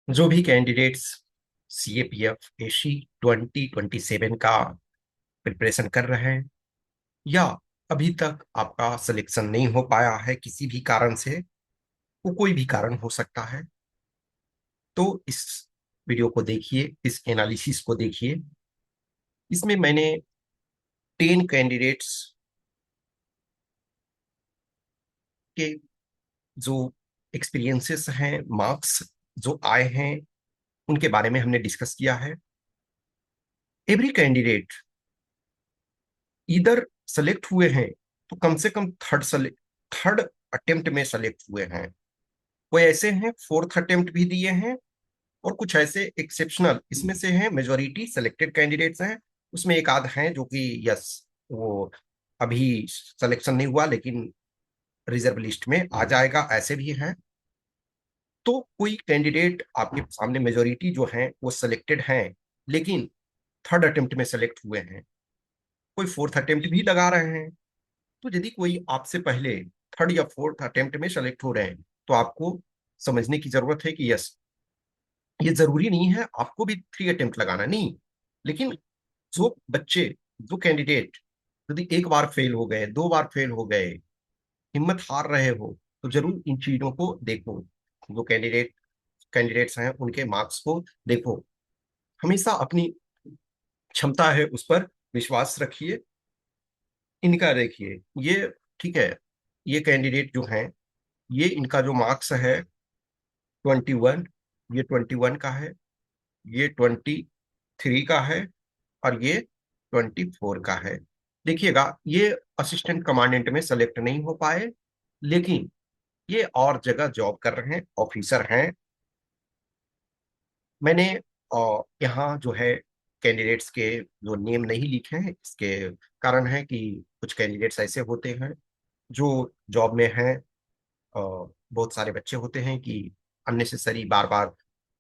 जो भी candidates CAPF एशी 2027 का प्रिपरेशन कर रहे हैं या अभी तक आपका सिलेक्शन नहीं हो पाया है किसी भी कारण से, वो कोई भी कारण हो सकता है, तो इस वीडियो को देखिए, इस एनालिसिस को देखिए। इसमें मैंने 10 कैंडिडेट्स के जो एक्सपीरियंसेस हैं, मार्क्स जो आए हैं, उनके बारे में हमने डिस्कस किया है। एवरी कैंडिडेट इधर सेलेक्ट हुए हैं तो कम से कम थर्ड अटेम्प्ट में सेलेक्ट हुए हैं। कोई ऐसे हैं फोर्थ अटेम्प्ट भी दिए हैं, और कुछ ऐसे एक्सेप्शनल इसमें से हैं। मेजोरिटी सिलेक्टेड कैंडिडेट्स हैं, उसमें एक आध हैं जो कि यस, वो अभी सिलेक्शन नहीं हुआ लेकिन रिजर्व लिस्ट में आ जाएगा, ऐसे भी हैं। तो कोई कैंडिडेट आपके सामने, मेजोरिटी जो हैं वो सिलेक्टेड हैं लेकिन थर्ड अटेम्प्ट में सेलेक्ट हुए हैं। कोई फोर्थ अटेम्प्ट भी लगा रहे हैं। तो यदि कोई आपसे पहले थर्ड या फोर्थ अटेम्प्ट में सेलेक्ट हो रहे हैं तो आपको समझने की जरूरत है कि यस, ये जरूरी नहीं है आपको भी 3 अटेम्प्ट लगाना, नहीं। लेकिन जो बच्चे, जो कैंडिडेट यदि एक बार फेल हो गए, 2 बार फेल हो गए, हिम्मत हार रहे हो, तो जरूर इन चीजों को देखो। जो कैंडिडेट्स हैं उनके मार्क्स को देखो। हमेशा अपनी क्षमता है उस पर विश्वास रखिए। इनका देखिए, ये ठीक है, ये कैंडिडेट जो हैं, ये इनका जो मार्क्स है 21, ये 21 का है, ये 23 का है, और ये 24 का है। देखिएगा, ये असिस्टेंट कमांडेंट में सेलेक्ट नहीं हो पाए, लेकिन ये और जगह जॉब कर रहे हैं, ऑफिसर हैं। मैंने यहाँ जो है कैंडिडेट्स के जो नेम नहीं लिखे हैं, इसके कारण है कि कुछ कैंडिडेट्स ऐसे होते हैं जो जॉब में हैं। बहुत सारे बच्चे होते हैं कि अननेसेसरी बार बार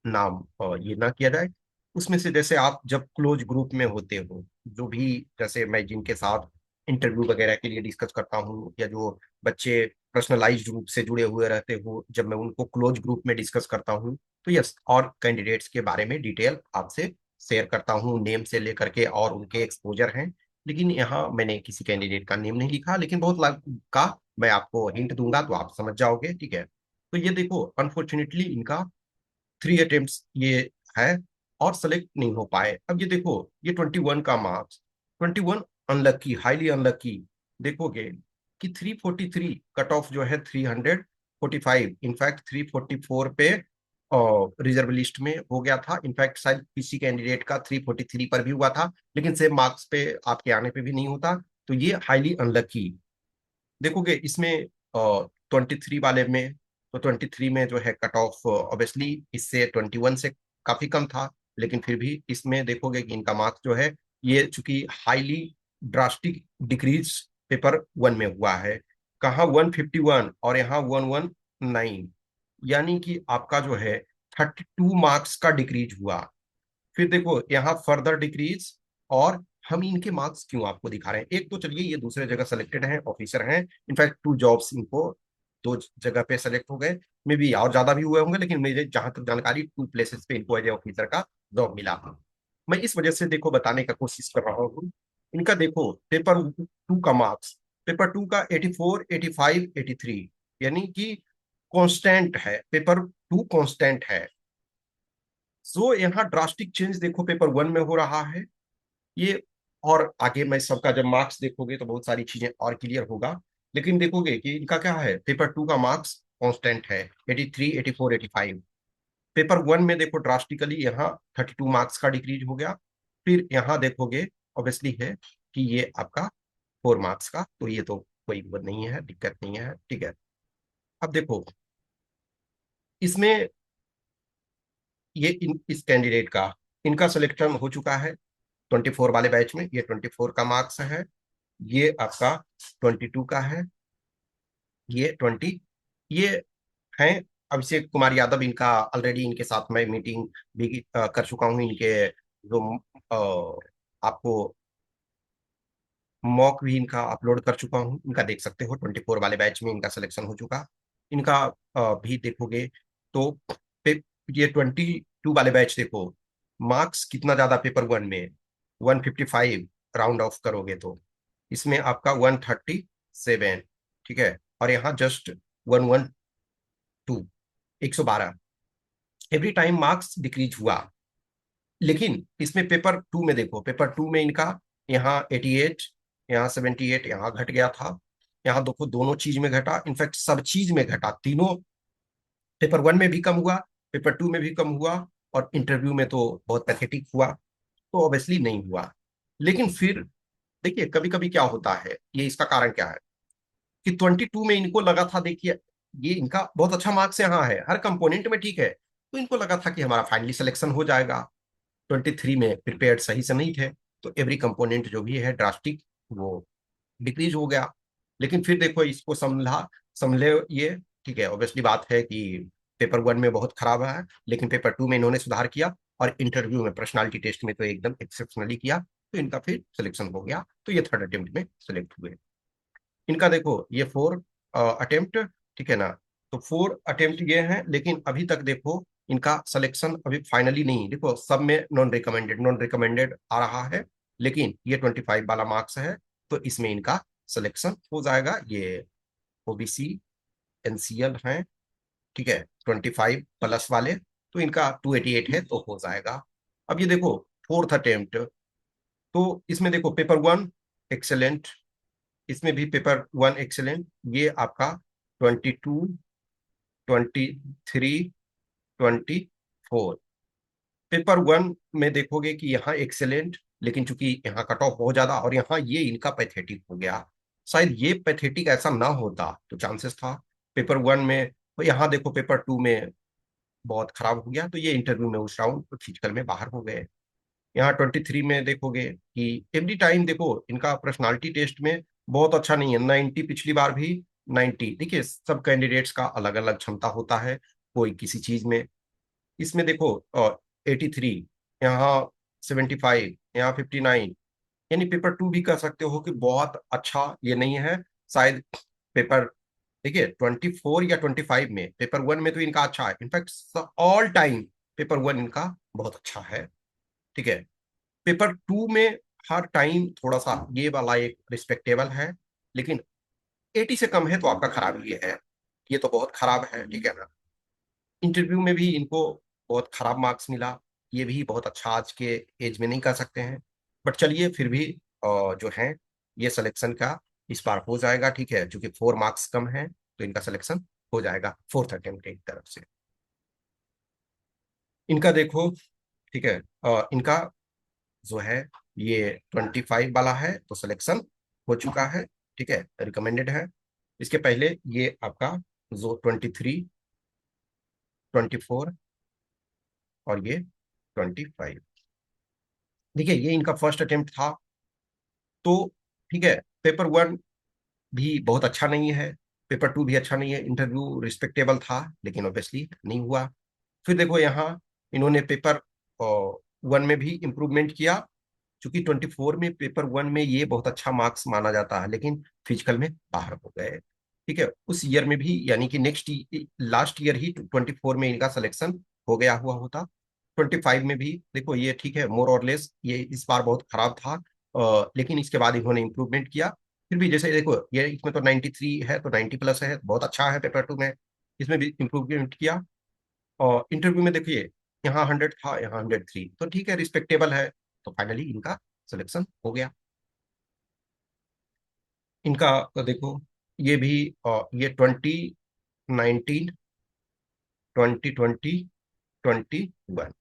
नाम ये ना किया जाए। उसमें से जैसे आप जब क्लोज ग्रुप में होते हो, जो भी, जैसे मैं जिनके साथ इंटरव्यू वगैरह के लिए डिस्कस करता हूँ, या जो बच्चे पर्सनलाइज्ड रूप से जुड़े हुए रहते हो, जब मैं उनको क्लोज ग्रुप में डिस्कस करता हूँ तो यस, और कैंडिडेट्स के बारे में डिटेल आपसे शेयर करता हूँ, नेम से लेकर के और उनके एक्सपोजर हैं। लेकिन यहाँ मैंने किसी कैंडिडेट का नेम नहीं लिखा, लेकिन बहुत का मैं आपको हिंट दूंगा तो आप समझ जाओगे, ठीक है। तो ये देखो, अनफॉर्चुनेटली इनका 3 अटेम्प्ट ये है और सेलेक्ट नहीं हो पाए। अब ये देखो, ये 21 का मार्क्स, 21 अनलकी, हाईली अनलकी। देखोगे कि 343 कट ऑफ जो है, 345, इनफैक्ट 344 पे रिजर्व लिस्ट में हो गया था। इनफैक्ट शायद किसी कैंडिडेट का 343 पर भी हुआ था, लेकिन सेम मार्क्स पे आपके आने पे भी नहीं होता। तो ये हाईली अनलकी। देखोगे इसमें 23 वाले में, तो 23 में जो है कट ऑफ ऑब्वियसली इससे 21 से काफी कम था, लेकिन फिर भी इसमें देखोगे कि इनका मार्क्स जो है, ये चूंकि हाईली ड्रास्टिक डिक्रीज पेपर 1 में हुआ है। कहाँ 151 और यहाँ 119, यानी कि आपका जो है 32 मार्क्स का डिक्रीज हुआ। फिर देखो यहाँ फर्दर डिक्रीज। और हम इनके मार्क्स क्यों आपको दिखा रहे हैं, एक तो चलिए ये दूसरे जगह सेलेक्टेड हैं, ऑफिसर हैं। इनफैक्ट 2 जॉब्स इनको, 2 जगह पे सेलेक्ट हो गए, मे बी और ज्यादा भी हुए होंगे, लेकिन मेरे जहां तक जानकारी 2 प्लेसेस पे इनको एज ऑफिसर का जॉब मिला। मैं इस वजह से देखो बताने का कोशिश कर रहा हूँ। इनका देखो पेपर 2 का मार्क्स, पेपर 2 का 84, 85, 83, यानी कि कांस्टेंट है, पेपर 2 कांस्टेंट है। सो यहाँ ड्रास्टिक चेंज देखो पेपर 1 में हो रहा है। ये, और आगे मैं सबका जब मार्क्स देखोगे तो बहुत सारी चीजें और क्लियर होगा। लेकिन देखोगे कि इनका क्या है, पेपर 2 का मार्क्स कांस्टेंट है, 83, 84, 85। पेपर 1 में देखो ड्रास्टिकली यहाँ 32 मार्क्स का डिक्रीज हो गया। फिर यहाँ देखोगे ऑब्वियसली है कि ये आपका 4 मार्क्स का, तो ये तो कोई वो नहीं है, दिक्कत नहीं है, ठीक है। अब देखो इसमें, ये इस कैंडिडेट का, इनका सिलेक्शन हो चुका है 24 वाले बैच में, ये 24 का मार्क्स है। ये आपका 22 का है, ये 20, ये हैं अभिषेक कुमार यादव। इनका ऑलरेडी इनके साथ मैं मीटिंग भी कर चुका हूँ। इनके जो आपको मॉक भी इनका अपलोड कर चुका हूँ, इनका देख सकते हो। 24 वाले बैच में इनका सिलेक्शन हो चुका। इनका भी देखोगे तो ये 22 वाले बैच देखो, मार्क्स कितना ज्यादा पेपर वन में, 155 राउंड ऑफ करोगे तो, इसमें आपका 137, ठीक है, और यहाँ just 112, 112, every time marks decrease हुआ। लेकिन इसमें पेपर टू में देखो, पेपर टू में इनका यहाँ 88, यहाँ 78, यहाँ घट गया था। यहाँ देखो दोनों चीज में घटा, इनफैक्ट सब चीज में घटा, तीनों, पेपर वन में भी कम हुआ, पेपर टू में भी कम हुआ, और इंटरव्यू में तो बहुत पैथेटिक हुआ, तो ऑब्वियसली नहीं हुआ। लेकिन फिर देखिए कभी कभी क्या होता है, ये इसका कारण क्या है कि 22 में इनको लगा था, देखिए ये इनका बहुत अच्छा मार्क्स यहाँ है, हर कंपोनेंट में ठीक है, तो इनको लगा था कि हमारा फाइनली सिलेक्शन हो जाएगा। 23 में प्रिपेयर्ड सही से नहीं थे, तो एवरी कंपोनेंट जो भी है ड्रास्टिक वो डिक्रीज हो गया। लेकिन फिर देखो इसको संभले ये, ठीक है, ऑब्वियसली बात है कि पेपर वन में बहुत खराब है, लेकिन पेपर टू में इन्होंने सुधार किया, और इंटरव्यू में पर्सनालिटी टेस्ट में तो एकदम एक्सेप्शनली किया, तो इनका फिर सिलेक्शन हो गया, तो ये थर्ड अटेम्प्ट में सिलेक्ट हुए। इनका देखो ये 4 अटेम्प्ट, ठीक है ना, तो 4 अटेम्प्ट ये हैं, लेकिन अभी तक देखो इनका सिलेक्शन अभी फाइनली नहीं, देखो सब में नॉन रिकमेंडेड आ रहा है, लेकिन ये 25 वाला मार्क्स है, तो इसमें इनका सिलेक्शन हो जाएगा। ये ओबीसी एनसीएल हैं, ठीक है, 25 प्लस वाले, तो इनका 288 है, तो हो जाएगा। अब ये देखो फोर्थ अटेम्प्ट, तो इसमें देखो पेपर वन एक्सेलेंट, इसमें भी पेपर वन एक्सेलेंट, ये आपका 22, 23, 24, पेपर वन में देखोगे कि यहाँ एक्सेलेंट, लेकिन चूंकि यहाँ कट ऑफ बहुत ज्यादा, और यहाँ ये इनका पैथेटिक हो गया। शायद ये पैथेटिक ऐसा ना होता तो चांसेस था पेपर वन में, तो यहाँ देखो पेपर टू में बहुत खराब हो गया, तो ये इंटरव्यू में उस राउंड फिजिकल में बाहर हो गए। यहाँ 23 में देखोगे कि एवरी टाइम देखो इनका पर्सनालिटी टेस्ट में बहुत अच्छा नहीं है, 90 पिछली बार भी 90, देखिए सब कैंडिडेट्स का अलग अलग क्षमता होता है, कोई किसी चीज में, इसमें देखो 83, यहाँ 75, यहाँ 59, यानी पेपर टू भी कह सकते हो कि बहुत अच्छा ये नहीं है। शायद पेपर, देखिए 24 या 25 में, पेपर वन में तो इनका अच्छा है, in fact all time paper one इनका बहुत अच्छा है, ठीक है। पेपर टू में हर टाइम थोड़ा सा ये वाला एक रिस्पेक्टेबल है, लेकिन 80 से कम है तो आपका खराब ये है, ये तो बहुत खराब है, ठीक है ना। इंटरव्यू में भी इनको बहुत खराब मार्क्स मिला, ये भी बहुत अच्छा आज के एज में नहीं कर सकते हैं, बट चलिए फिर भी जो है ये सिलेक्शन का इस बार हो जाएगा, ठीक है, क्योंकि 4 मार्क्स कम है, तो इनका सिलेक्शन हो जाएगा फोर्थ अटेम्प्ट की तरफ से। इनका देखो, ठीक है, इनका जो है ये 25 वाला है, तो सिलेक्शन हो चुका है, ठीक है, रिकमेंडेड है। इसके पहले ये आपका जो 23, 24 और ये 25, देखिए ये इनका फर्स्ट अटेम्प्ट था, तो ठीक है, पेपर वन भी बहुत अच्छा नहीं है, पेपर टू भी अच्छा नहीं है, इंटरव्यू रिस्पेक्टेबल था, लेकिन ऑब्वियसली नहीं हुआ। फिर देखो यहाँ इन्होंने पेपर वन में भी इम्प्रूवमेंट किया, क्योंकि 24 में पेपर वन में ये बहुत अच्छा मार्क्स माना जाता है, लेकिन फिजिकल में बाहर हो गए, ठीक है, उस ईयर में भी, यानी कि नेक्स्ट लास्ट ईयर ही 24 में इनका सिलेक्शन हो गया हुआ होता। 25 में भी देखो ये ठीक है, मोर और लेस ये इस बार बहुत खराब था, लेकिन इसके बाद इन्होंने इम्प्रूवमेंट किया। फिर भी जैसे देखो ये इसमें तो 93 है, तो 90 प्लस है, बहुत अच्छा है पेपर टू में, इसमें भी इम्प्रूवमेंट किया। और इंटरव्यू में देखिए यहाँ 100 था, यहाँ 103, तो ठीक है, रिस्पेक्टेबल है, तो फाइनली इनका सिलेक्शन हो गया। इनका तो देखो ये भी ये 2019, 2020, 21,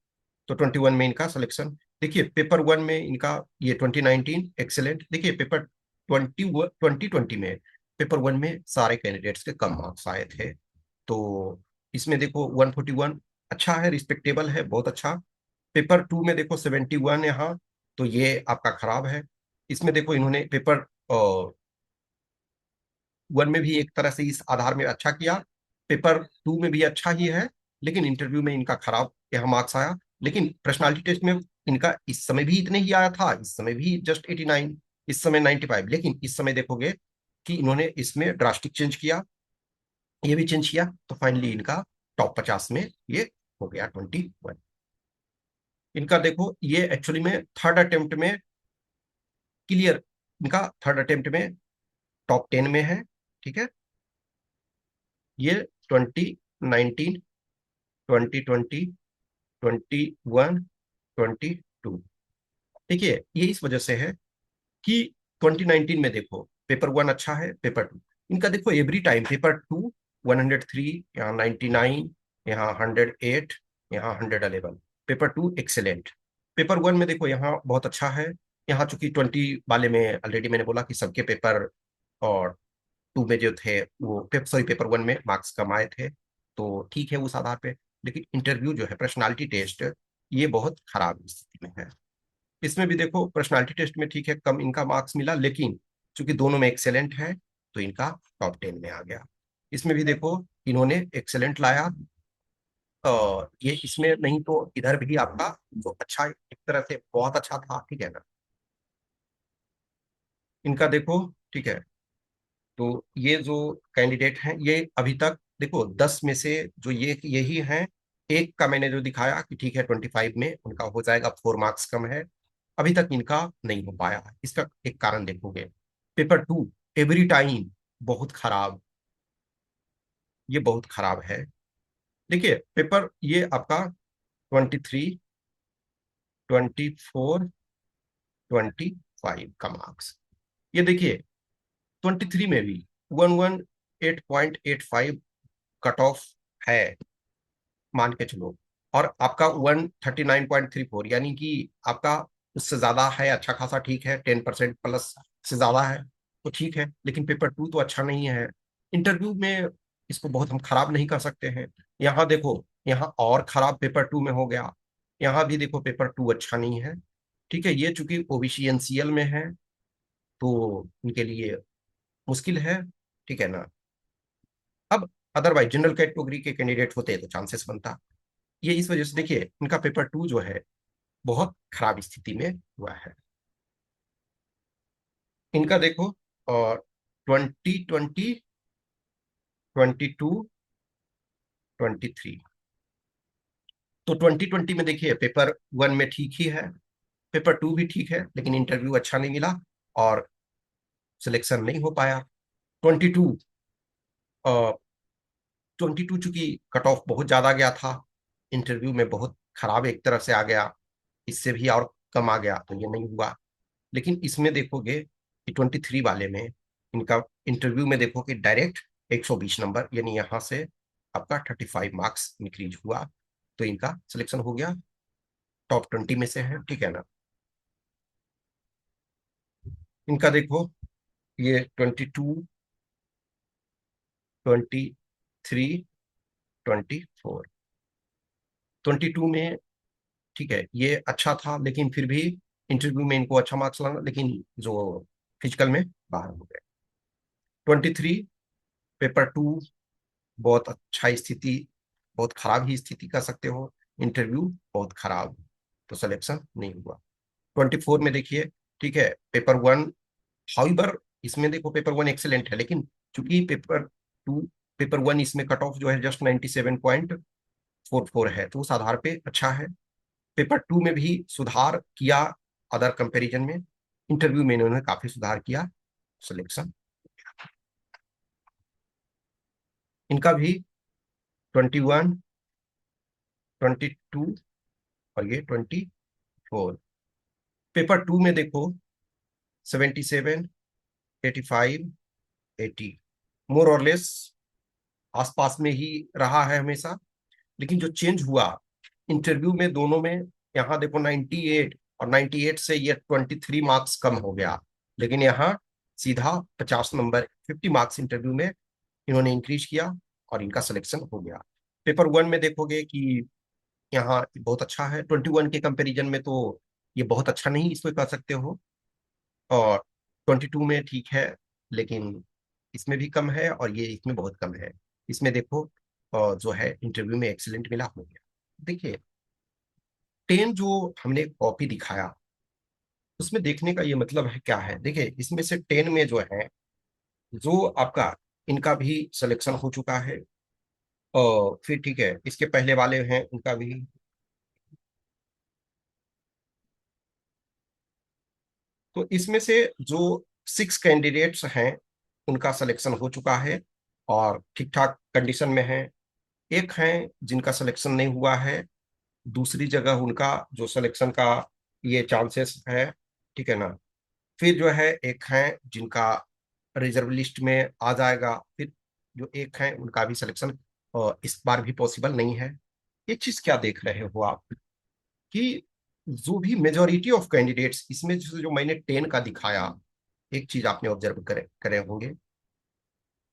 तो 21 में इनका सिलेक्शन, देखिए पेपर वन में इनका ये 2019 एक्सेलेंट, देखिए पेपर 2020 में पेपर वन में सारे कैंडिडेट्स के कम मार्क्स आए थे, तो इसमें देखो 141 अच्छा है, रिस्पेक्टेबल है, बहुत अच्छा। पेपर टू में देखो 71 यहाँ, तो ये आपका खराब है। इसमें देखो इन्होंने पेपर वन में भी एक तरह से इस आधार में अच्छा किया, पेपर टू में भी अच्छा ही है, लेकिन इंटरव्यू में इनका खराब यहाँ मार्क्स आया। लेकिन पर्सनालिटी टेस्ट में इनका इस समय भी इतने ही आया था, इस समय भी जस्ट 89, इस समय 95, लेकिन इस समय देखोगे कि इन्होंने इसमें ड्रास्टिक चेंज किया, ये भी चेंज किया, तो फाइनली इनका टॉप 50 में ये हो गया 21। इनका देखो ये एक्चुअली में थर्ड अटेम्प्ट में क्लियर, इनका थर्ड अटेम्प्ट में टॉप 10 में है। ठीक है, ये 2019, 2020, 21, 22। देखिए ये इस वजह से है कि 2019 में देखो पेपर 1 अच्छा है, पेपर 2 इनका देखो एवरी टाइम पेपर 2 103, यहाँ 99, यहाँ 108, यहाँ 111। Paper 2 excellent. पेपर 1 में देखो यहाँ बहुत अच्छा है। यहाँ चूंकि 20 वाले में ऑलरेडी मैंने बोला कि सबके पेपर और 2 में जो थे वो पेपर 1 में मार्क्स कम आए थे, तो ठीक है उस आधार पे। लेकिन इंटरव्यू जो है पर्सनालिटी टेस्ट, ये बहुत खराब स्थिति में है। इसमें भी देखो पर्सनालिटी टेस्ट में ठीक है कम इनका मार्क्स मिला, लेकिन चूंकि दोनों में एक्सेलेंट है तो इनका टॉप 10 में आ गया। इसमें भी देखो इन्होंने एक्सेलेंट लाया, ये इसमें नहीं तो इधर भी आपका जो अच्छा एक तरह से बहुत अच्छा था, ठीक है ना। इनका देखो, ठीक है, तो ये जो कैंडिडेट हैं ये अभी तक देखो 10 में से जो ये यही हैं, एक का मैंने जो दिखाया कि ठीक है 25 में उनका हो जाएगा, 4 मार्क्स कम है, अभी तक इनका नहीं हो पाया। इसका एक कारण देखोगे, पेपर 2 एवरी टाइम बहुत खराब, ये बहुत खराब है। देखिए पेपर ये आपका 23, 24, 25 का मार्क्स, ये देखिए 23 में भी 118.85 कट ऑफ है, मान के चलो। और आपका 139.34 यानी कि आपका उससे ज्यादा है, अच्छा खासा ठीक है, 10% प्लस से ज्यादा है तो ठीक है। लेकिन पेपर 2 तो अच्छा नहीं है। इंटरव्यू में इसको बहुत हम खराब नहीं कर सकते हैं। यहाँ देखो, यहाँ और खराब पेपर 2 में हो गया। यहाँ भी देखो पेपर 2 अच्छा नहीं है। ठीक है, ये चूंकि ओबीसी एनसीएल में है तो इनके लिए मुश्किल है, ठीक है ना। अब अदरवाइज जनरल कैटेगरी के कैंडिडेट होते तो चांसेस बनता। ये इस वजह से देखिए इनका पेपर 2 जो है बहुत खराब स्थिति में हुआ है। इनका देखो, और 2020, 22, 23, तो 2020 में देखिए पेपर 1 में ठीक ही है, पेपर 2 भी ठीक है, लेकिन इंटरव्यू अच्छा नहीं मिला और सिलेक्शन नहीं हो पाया। 22, 22 चूंकि कट ऑफ बहुत ज्यादा गया था, इंटरव्यू में बहुत खराब एक तरह से आ गया, इससे भी और कम आ गया तो ये नहीं हुआ। लेकिन इसमें देखोगे कि 23 वाले में इनका इंटरव्यू में देखो कि डायरेक्ट 120 नंबर, यानी यहाँ से आपका 35 मार्क्स इंक्रीज हुआ, तो इनका सिलेक्शन हो गया, टॉप 20 में से है, ठीक है ना। इनका देखो ये 22, 23, 24, 22 में ठीक है ये अच्छा था, लेकिन फिर भी इंटरव्यू में इनको अच्छा मार्क्स लाना, लेकिन जो फिजिकल में बाहर हो गए। 23 पेपर 2 बहुत अच्छा स्थिति, बहुत खराब ही स्थिति कह सकते हो, इंटरव्यू बहुत खराब, तो सिलेक्शन नहीं हुआ। 24 में देखिए, ठीक है पेपर 1, हाउएवर इसमें देखो पेपर 1 एक्सेलेंट है, लेकिन चूंकि पेपर 2, पेपर 1 इसमें कट ऑफ जो है जस्ट 97.44 है, तो उस आधार पे अच्छा है। पेपर 2 में भी सुधार किया अदर कंपैरिजन में, इंटरव्यू में इन्होंने काफी सुधार किया, सिलेक्शन। इनका भी 21, 22 और ये 24। पेपर 2 में देखो 77, 85, 80, मोर और लेस आसपास में ही रहा है हमेशा। लेकिन जो चेंज हुआ इंटरव्यू में दोनों में, यहाँ देखो 98, और 98 से ये 23 मार्क्स कम हो गया, लेकिन यहाँ सीधा 50 नंबर, 50 मार्क्स इंटरव्यू में इन्होंने इंक्रीज किया और इनका सिलेक्शन हो गया। पेपर 1 में देखोगे कि यहाँ बहुत अच्छा है, 21 के कंपैरिजन में तो ये बहुत अच्छा नहीं इसको कह सकते हो, और 22 में ठीक है, लेकिन इसमें भी कम है और ये इसमें बहुत कम है। इसमें देखो जो है इंटरव्यू में एक्सीलेंट मिला, हो गया। देखिए 10 जो हमने कॉपी दिखाया उसमें देखने का ये मतलब है क्या है, देखिए इसमें से 10 में जो है, जो आपका इनका भी सिलेक्शन हो चुका है, और फिर ठीक है, इसके पहले वाले हैं उनका भी। तो इसमें से जो 6 कैंडिडेट्स हैं उनका सिलेक्शन हो चुका है और ठीक ठाक कंडीशन में है। एक हैं जिनका सिलेक्शन नहीं हुआ है, दूसरी जगह उनका जो सिलेक्शन का ये चांसेस है, ठीक है ना। फिर जो है एक है जिनका रिजर्व लिस्ट में आ जाएगा। फिर जो एक है उनका भी सिलेक्शन इस बार भी पॉसिबल नहीं है। ये चीज क्या देख रहे हो आप कि जो भी मेजोरिटी ऑफ कैंडिडेट्स इसमें जो मैंने 10 का दिखाया, एक चीज आपने ऑब्जर्व करे करे होंगे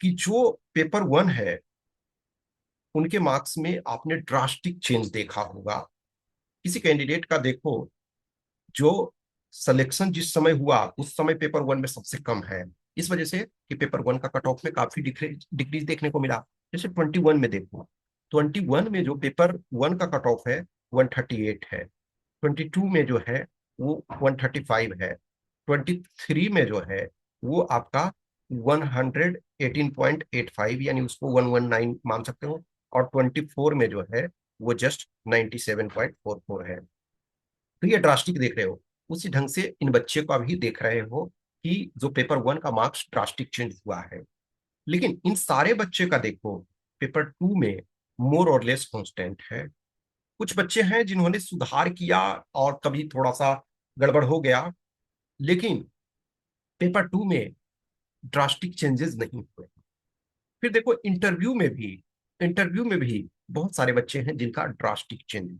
कि जो पेपर 1 है उनके मार्क्स में आपने ड्रास्टिक चेंज देखा होगा। किसी कैंडिडेट का देखो, जो सिलेक्शन जिस समय हुआ उस समय पेपर 1 में सबसे कम है, इस वजह से कि पेपर 1 का कट ऑफ में काफी डिक्रीज देखने को मिला। जैसे 21 में देखो, 21 में जो पेपर 1 का कट ऑफ है 138 है, 22 में जो है वो 135 है, 23 में जो है वो आपका 118.85 यानी उसको 119 मान सकते हो, और 24 में जो है वो जस्ट 97.44 है। तो ये ड्रास्टिक देख रहे हो, उसी ढंग से इन बच्चे का भी देख रहे हो कि जो पेपर 1 का मार्क्स ड्रास्टिक चेंज हुआ है। लेकिन इन सारे बच्चे का देखो, पेपर 2 में मोर और लेस कांस्टेंट है। कुछ बच्चे हैं जिन्होंने सुधार किया और कभी थोड़ा सा गड़बड़ हो गया, लेकिन पेपर 2 में ड्रास्टिक चेंजेस नहीं हुए। फिर देखो इंटरव्यू में भी बहुत सारे बच्चे हैं जिनका ड्रास्टिक चेंज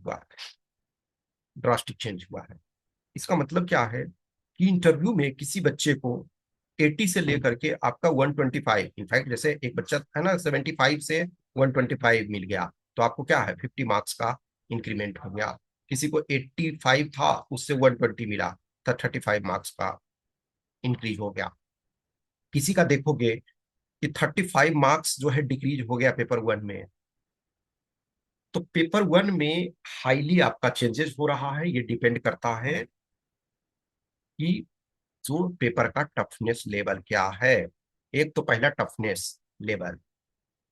हुआ है। इसका मतलब क्या है कि इंटरव्यू में किसी बच्चे को 80 से लेकर के आपका 125, इनफैक्ट जैसे एक बच्चा है ना 75 से 125 मिल गया, तो आपको क्या है 50 मार्क्स का इंक्रीमेंट हो गया। किसी को 85 था, उससे 120 मिला, तो 35 मार्क्स का इंक्रीज हो गया। किसी का देखोगे कि 35 मार्क्स जो है डिक्रीज हो गया पेपर 1 में। तो पेपर 1 में हाईली आपका चेंजेस हो रहा है। ये डिपेंड करता है कि जो पेपर का टफनेस लेवल क्या है। एक तो पहला टफनेस लेवल,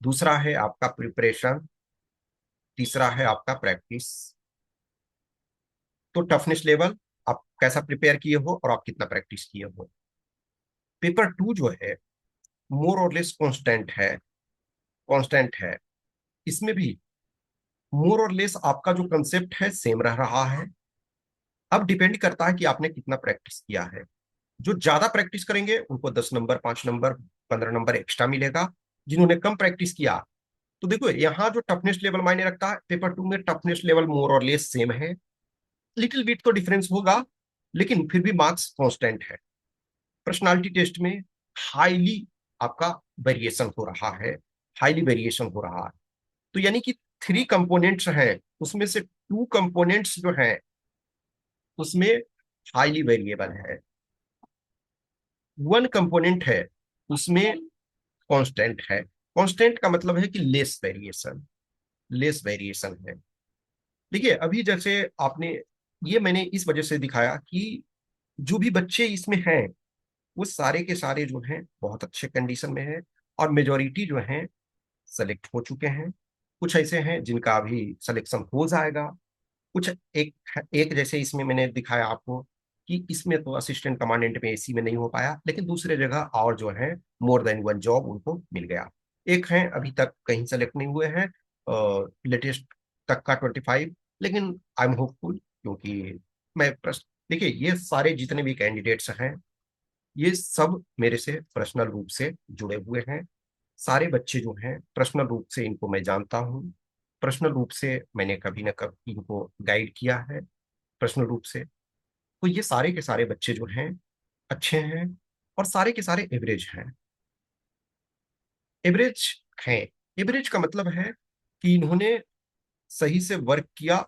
दूसरा है आपका प्रिपरेशन, तीसरा है आपका प्रैक्टिस। तो टफनेस लेवल, आप कैसा प्रिपेयर किए हो और आप कितना प्रैक्टिस किए हो। पेपर 2 जो है मोर और लेस कांस्टेंट है। इसमें भी मोर और लेस आपका जो कंसेप्ट है सेम रह रहा है। अब डिपेंड करता है कि आपने कितना प्रैक्टिस किया है। जो ज्यादा प्रैक्टिस करेंगे उनको 10 नंबर, 5 नंबर, 15 नंबर एक्स्ट्रा मिलेगा। जिन्होंने कम प्रैक्टिस किया, तो देखो यहाँ जो टफनेस लेवल मायने रखता है, पेपर 2 में टफनेस लेवल मोर और लेस सेम है। लिटिल बिट तो डिफरेंस होगा, लेकिन फिर भी मार्क्स कांस्टेंट है। पर्सनालिटी टेस्ट में हाईली आपका वेरिएशन हो रहा है, हाईली वेरिएशन हो रहा है। तो यानी कि 3 कंपोनेंट्स हैं, उसमें से 2 कंपोनेंट्स जो हैं उसमें हाईली वेरिएबल है, 1 कंपोनेंट है उसमें कांस्टेंट है। कांस्टेंट का मतलब है कि लेस वेरिएशन है। देखिए अभी जैसे आपने, ये मैंने इस वजह से दिखाया कि जो भी बच्चे इसमें हैं वो सारे के सारे जो हैं बहुत अच्छे कंडीशन में हैं, और मेजोरिटी जो हैं सेलेक्ट हो चुके हैं। कुछ ऐसे हैं जिनका अभी सिलेक्शन हो जाएगा। कुछ एक एक जैसे इसमें मैंने दिखाया आपको कि इसमें तो असिस्टेंट कमांडेंट में एसी में नहीं हो पाया, लेकिन दूसरे जगह और जो है मोर देन वन जॉब उनको मिल गया। एक है अभी तक कहीं सेलेक्ट नहीं हुए हैं, लेटेस्ट तक का 25, लेकिन आई एम होपफुल, क्योंकि मैं प्रश्न, देखिए ये सारे जितने भी कैंडिडेट्स हैं ये सब मेरे से पर्सनल रूप से जुड़े हुए हैं। सारे बच्चे जो हैं पर्सनल रूप से इनको मैं जानता हूँ, पर्सनल रूप से मैंने कभी ना कभी इनको गाइड किया है पर्सनल रूप से। तो ये सारे के सारे बच्चे जो हैं अच्छे हैं, और सारे के सारे एवरेज हैं। एवरेज हैं, एवरेज का मतलब है कि इन्होंने सही से वर्क किया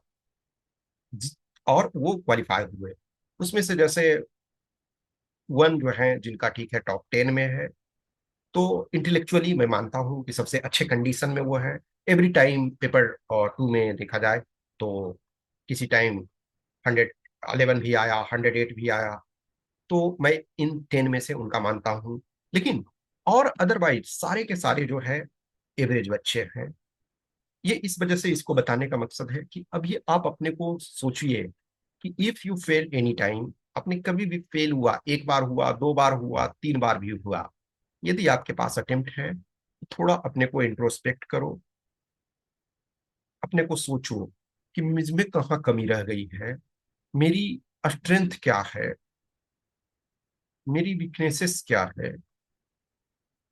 और वो क्वालिफाई हुए। उसमें से जैसे 1 जो है जिनका ठीक है टॉप 10 में है, तो इंटेलेक्चुअली मैं मानता हूँ कि सबसे अच्छे कंडीशन में वो है। एवरी टाइम पेपर 2 में देखा जाए तो किसी टाइम 111 भी आया, 108 भी आया, तो मैं इन 10 में से उनका मानता हूँ। लेकिन और अदरवाइज सारे के सारे जो है एवरेज बच्चे हैं। ये इस वजह से इसको बताने का मकसद है कि अभी आप अपने को सोचिए कि if you fail any time, आपने कभी भी फेल हुआ, एक बार हुआ, दो बार हुआ, तीन बार भी हुआ, यदि आपके पास अटेम्प्ट है तो थोड़ा अपने को इंट्रोस्पेक्ट करो, अपने को सोचो कि मुझ में कहाँ कमी रह गई है, मेरी स्ट्रेंथ क्या है, मेरी वीकनेसेस क्या है,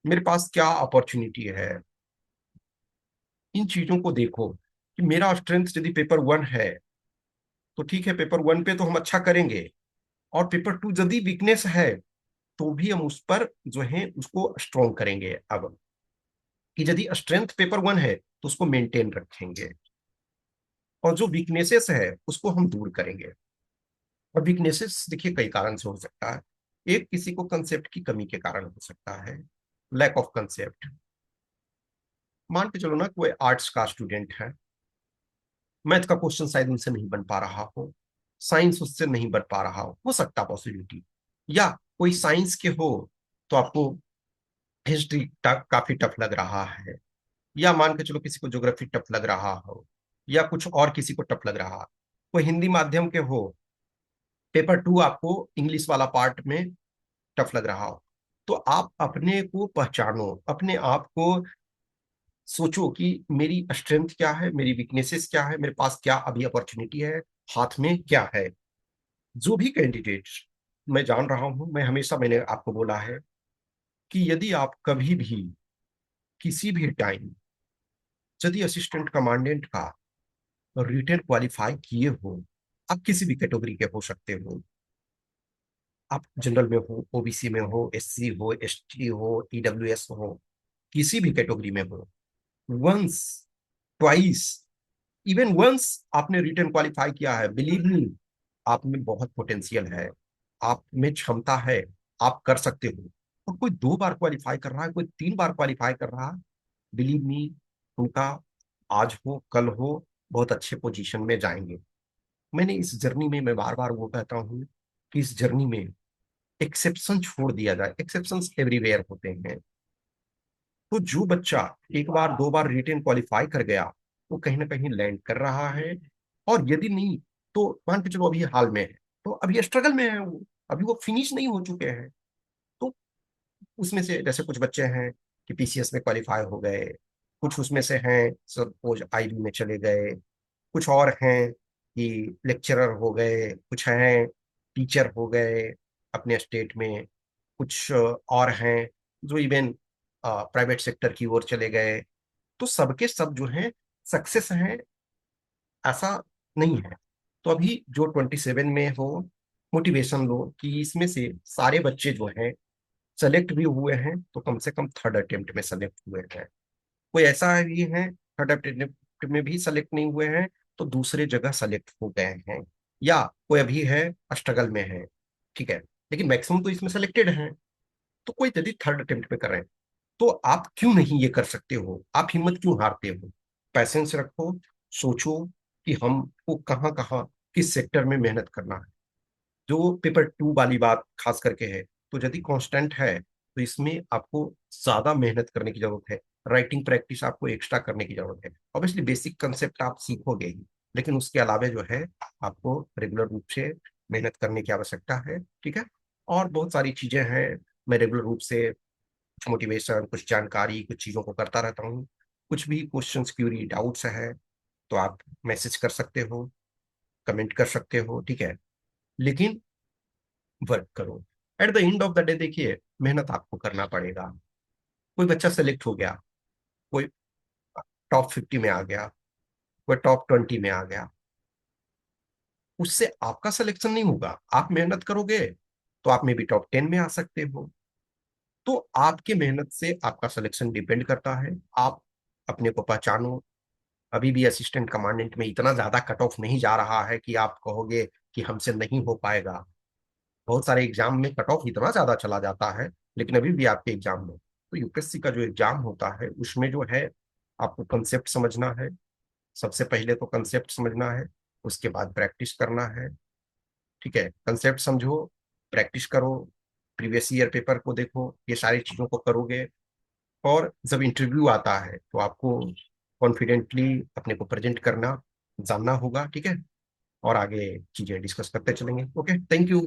मेरे पास क्या अपॉर्चुनिटी है। इन चीजों को देखो कि मेरा स्ट्रेंथ यदि पेपर वन है तो ठीक है, पेपर वन पे तो हम अच्छा करेंगे, और पेपर टू यदि वीकनेस है तो भी हम उस पर जो है उसको स्ट्रॉन्ग करेंगे। अब कि यदि स्ट्रेंथ पेपर वन है तो उसको मेंटेन रखेंगे, और जो वीकनेसेस है उसको हम दूर करेंगे। और वीकनेसेस देखिए कई कारण से हो सकता है। एक, किसी को कंसेप्ट की कमी के कारण हो सकता है, लैक ऑफ कंसेप्ट। मान के चलो ना, कोई आर्ट्स का स्टूडेंट है, मैथ का क्वेश्चन शायद उनसे नहीं बन पा रहा हो, साइंस उससे नहीं बन पा रहा हो सकता पॉसिबिलिटी। या कोई साइंस के हो तो आपको हिस्ट्री काफी टफ लग रहा है, या मान के चलो किसी को ज्योग्राफी टफ लग रहा हो, या कुछ और किसी को टफ लग रहा है। कोई हिंदी माध्यम के हो, पेपर टू आपको इंग्लिश वाला पार्ट में टफ लग रहा हो, तो आप अपने को पहचानो, अपने आप को सोचो कि मेरी स्ट्रेंथ क्या है, मेरी वीकनेसेस क्या है, मेरे पास क्या अभी अपॉर्चुनिटी है, हाथ में क्या है। जो भी कैंडिडेट मैं जान रहा हूं, मैं हमेशा मैंने आपको बोला है कि यदि आप कभी भी किसी भी टाइम यदि असिस्टेंट कमांडेंट का रिटेन क्वालिफाई किए हो, आप किसी भी कैटेगरी के हो सकते हो, आप जनरल में हो, ओबीसी में हो, एससी हो, एसटी हो, ईडब्ल्यूएस हो, किसी भी कैटेगरी में हो, वंस, ट्वाइस, इवन वंस आपने रिटर्न क्वालिफाई किया है, बिलीव मी, आप में बहुत पोटेंशियल है, आप में क्षमता है, आप कर सकते हो। और कोई दो बार क्वालिफाई कर रहा है, कोई तीन बार क्वालिफाई कर रहा है, बिलीव मी, उनका आज हो कल हो बहुत अच्छे पोजीशन में जाएंगे। मैंने इस जर्नी में, मैं बार बार वो कहता हूँ कि इस जर्नी में एक्सेप्शन छोड़ दिया जाए, एक्सेप्शंस एवरीवेयर होते हैं। तो जो बच्चा एक बार दो बार रिटेन क्वालिफाई कर गया, वो कहीं ना कहीं लैंड कर रहा है। और यदि नहीं, तो मान के चलो अभी हाल में है तो अभी स्ट्रगल में है वो, अभी वो फिनिश नहीं हो चुके हैं। तो उसमें से जैसे कुछ बच्चे हैं कि पीसीएस में क्वालिफाई हो गए, कुछ उसमें से हैं सपोज आईबी में चले गए, कुछ और हैं कि लेक्चरर हो गए, कुछ हैं टीचर हो गए अपने स्टेट में, कुछ और हैं जो इवन प्राइवेट सेक्टर की ओर चले गए। तो सबके सब जो हैं सक्सेस हैं ऐसा नहीं है। तो अभी जो 27 में हो, मोटिवेशन लो कि इसमें से सारे बच्चे जो हैं सेलेक्ट भी हुए हैं तो कम से कम थर्ड अटेम्प्ट में सेलेक्ट हुए हैं। कोई ऐसा भी है थर्ड अटेम्प्ट में भी सेलेक्ट नहीं हुए हैं तो दूसरे जगह सेलेक्ट हो गए हैं, या कोई अभी है स्ट्रगल में है, ठीक है, लेकिन मैक्सिमम तो इसमें सेलेक्टेड हैं। तो कोई यदि थर्ड अटेम्प्ट पे कर रहे हैं तो आप क्यों नहीं ये कर सकते हो, आप हिम्मत क्यों हारते हो। पैसेंस रखो, सोचो कि हमको कहाँ कहाँ किस सेक्टर में मेहनत करना है। जो पेपर टू वाली बात खास करके है, तो यदि कांस्टेंट है तो इसमें आपको ज्यादा मेहनत करने की जरूरत है, राइटिंग प्रैक्टिस आपको एक्स्ट्रा करने की जरूरत है। ऑब्वियसली बेसिक कंसेप्ट आप सीखोगे ही, लेकिन उसके अलावा जो है आपको रेगुलर रूप से मेहनत करने की आवश्यकता है, ठीक है। और बहुत सारी चीजें हैं, मैं रेगुलर रूप से कुछ मोटिवेशन, कुछ जानकारी, कुछ चीजों को करता रहता हूँ। कुछ भी क्वेश्चंस, क्यूरी, डाउट्स है तो आप मैसेज कर सकते हो, कमेंट कर सकते हो, ठीक है। लेकिन वर्क करो। At the end of the day देखिए मेहनत आपको करना पड़ेगा। कोई बच्चा सेलेक्ट हो गया, कोई टॉप 50 में आ गया, कोई टॉप 20 में आ गया, उससे आपका सिलेक्शन नहीं होगा। आप मेहनत करोगे तो आप में भी टॉप 10 में आ सकते हो। तो आपके मेहनत से आपका सिलेक्शन डिपेंड करता है। आप अपने को पहचानो। अभी भी असिस्टेंट कमांडेंट में इतना ज्यादा कट ऑफ नहीं जा रहा है कि आप कहोगे कि हमसे नहीं हो पाएगा। बहुत सारे एग्जाम में कट ऑफ इतना ज्यादा चला जाता है, लेकिन अभी भी आपके एग्जाम में, तो यूपीएससी का जो एग्जाम होता है उसमें जो है आपको कंसेप्ट समझना है। सबसे पहले तो कंसेप्ट समझना है, उसके बाद प्रैक्टिस करना है, ठीक है। कंसेप्ट समझो, प्रैक्टिस करो, प्रीवियस ईयर पेपर को देखो, ये सारी चीजों को करोगे। और जब इंटरव्यू आता है तो आपको कॉन्फिडेंटली अपने को प्रेजेंट करना जानना होगा, ठीक है। और आगे चीजें डिस्कस करते चलेंगे। Okay, thank you.